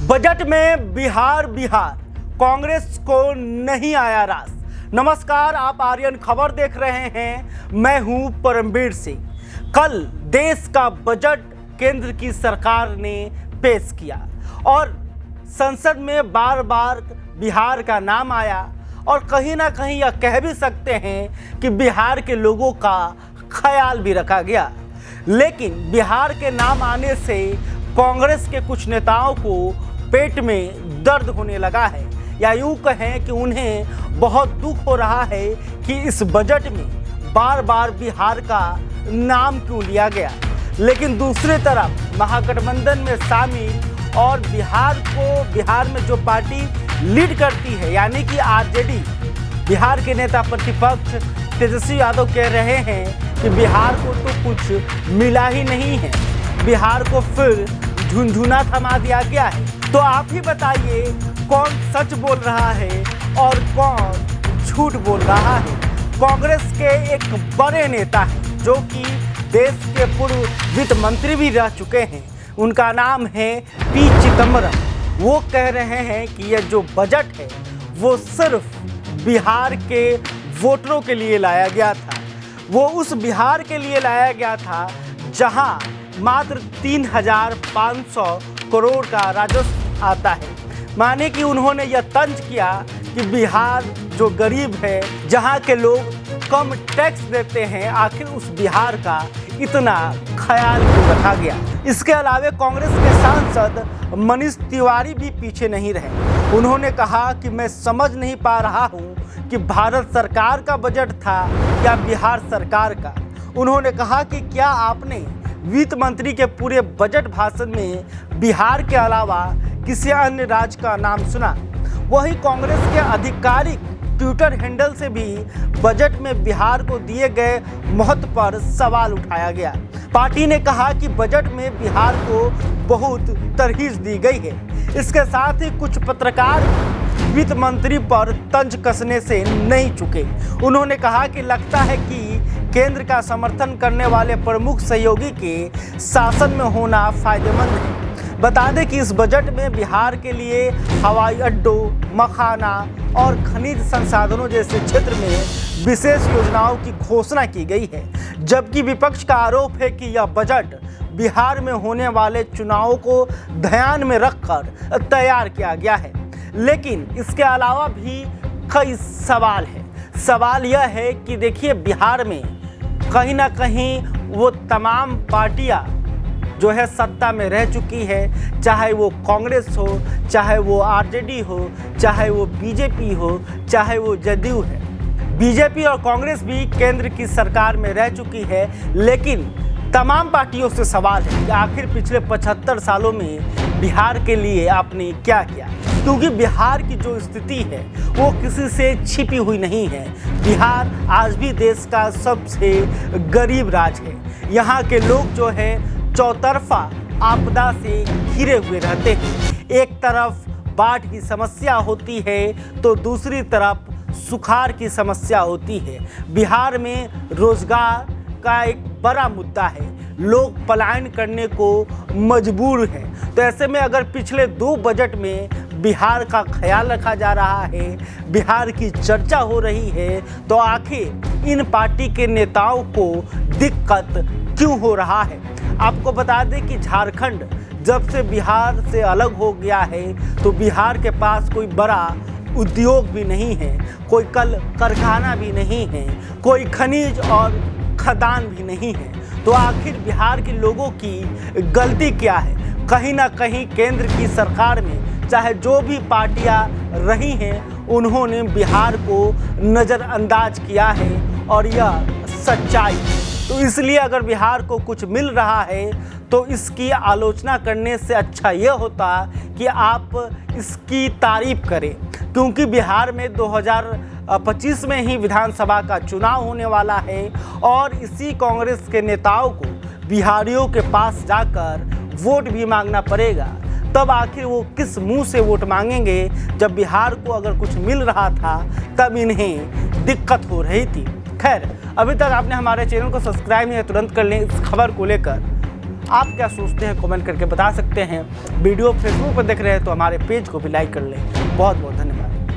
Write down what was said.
Budget में बिहार कांग्रेस को नहीं आया रास। नमस्कार, आप आर्यन खबर देख रहे हैं। मैं हूं परमवीर सिंह। कल देश का बजट केंद्र की सरकार ने पेश किया और संसद में बार बार बिहार का नाम आया और कहीं ना कहीं यह कह भी सकते हैं कि बिहार के लोगों का ख्याल भी रखा गया। लेकिन बिहार के नाम आने से कांग्रेस के कुछ नेताओं को पेट में दर्द होने लगा है, या यूं कहें कि उन्हें बहुत दुख हो रहा है कि इस बजट में बार बार बिहार का नाम क्यों लिया गया। लेकिन दूसरी तरफ महागठबंधन में शामिल और बिहार में जो पार्टी लीड करती है यानी कि आरजेडी, बिहार के नेता प्रतिपक्ष तेजस्वी यादव कह रहे हैं कि बिहार को तो कुछ मिला ही नहीं है, बिहार को फिर झुनझुना थमा दिया गया है। तो आप ही बताइए कौन सच बोल रहा है और कौन झूठ बोल रहा है। कांग्रेस के एक बड़े नेता हैं जो कि देश के पूर्व वित्त मंत्री भी रह चुके हैं, उनका नाम है पी चिदम्बरम। वो कह रहे हैं कि यह जो बजट है वो सिर्फ बिहार के वोटरों के लिए लाया गया था। वो उस बिहार के लिए लाया गया था जहां मात्र 3,500 करोड़ का राजस्व आता है। माने कि उन्होंने यह तंज किया कि बिहार जो गरीब है, जहां के लोग कम टैक्स देते हैं, आखिर उस बिहार का इतना ख्याल क्यों रखा गया। इसके अलावा कांग्रेस के सांसद मनीष तिवारी भी पीछे नहीं रहे। उन्होंने कहा कि मैं समझ नहीं पा रहा हूं कि भारत सरकार का बजट था या बिहार सरकार का। उन्होंने कहा कि क्या आपने वित्त मंत्री के पूरे बजट भाषण में बिहार के अलावा किसी अन्य राज्य का नाम सुना। वहीं कांग्रेस के आधिकारिक ट्विटर हैंडल से भी बजट में बिहार को दिए गए महत्व पर सवाल उठाया गया। पार्टी ने कहा कि बजट में बिहार को बहुत तरहीज दी गई है। इसके साथ ही कुछ पत्रकार वित्त मंत्री पर तंज कसने से नहीं चुके। उन्होंने कहा कि लगता है कि केंद्र का समर्थन करने वाले प्रमुख सहयोगी के शासन में होना फायदेमंद है। बता दें कि इस बजट में बिहार के लिए हवाई अड्डों, मखाना और खनिज संसाधनों जैसे क्षेत्र में विशेष योजनाओं की घोषणा की गई है। जबकि विपक्ष का आरोप है कि यह बजट बिहार में होने वाले चुनावों को ध्यान में रखकर तैयार किया गया है। लेकिन इसके अलावा भी कई सवाल है। सवाल यह है कि देखिए, बिहार में कहीं ना कहीं वो तमाम पार्टियां जो है सत्ता में रह चुकी है, चाहे वो कांग्रेस हो, चाहे वो आरजेडी हो, चाहे वो बीजेपी हो, चाहे वो जदयू है। बीजेपी और कांग्रेस भी केंद्र की सरकार में रह चुकी है। लेकिन तमाम पार्टियों से सवाल है कि आखिर पिछले 75 सालों में बिहार के लिए आपने क्या किया। क्योंकि बिहार की जो स्थिति है वो किसी से छिपी हुई नहीं है। बिहार आज भी देश का सबसे गरीब राज्य है। यहाँ के लोग जो है चौतरफा आपदा से घिरे हुए रहते हैं। एक तरफ बाढ़ की समस्या होती है तो दूसरी तरफ सुखाड़ की समस्या होती है। बिहार में रोजगार का एक बड़ा मुद्दा है, लोग पलायन करने को मजबूर हैं। तो ऐसे में अगर पिछले 2 बजट में बिहार का ख्याल रखा जा रहा है, बिहार की चर्चा हो रही है, तो आखिर इन पार्टी के नेताओं को दिक्कत क्यों हो रहा है। आपको बता दें कि झारखंड जब से बिहार से अलग हो गया है तो बिहार के पास कोई बड़ा उद्योग भी नहीं है, कोई कल कारखाना भी नहीं है, कोई खनिज और खदान भी नहीं है। तो आखिर बिहार के लोगों की गलती क्या है। कहीं ना कहीं केंद्र की सरकार में चाहे जो भी पार्टियां रही हैं, उन्होंने बिहार को नज़रअंदाज किया है और यह सच्चाई है। तो इसलिए अगर बिहार को कुछ मिल रहा है तो इसकी आलोचना करने से अच्छा यह होता कि आप इसकी तारीफ करें। क्योंकि बिहार में 2025 में ही विधानसभा का चुनाव होने वाला है और इसी कांग्रेस के नेताओं को बिहारियों के पास जाकर वोट भी मांगना पड़ेगा। तब आखिर वो किस मुंह से वोट मांगेंगे जब बिहार को अगर कुछ मिल रहा था तब इन्हें दिक्कत हो रही थी। खैर, अभी तक आपने हमारे चैनल को सब्सक्राइब नहीं, तुरंत कर लें इस खबर को लेकर आप क्या सोचते हैं कमेंट करके बता सकते हैं। वीडियो फेसबुक पर देख रहे हैं तो हमारे पेज को भी लाइक कर लें। बहुत बहुत धन्यवाद।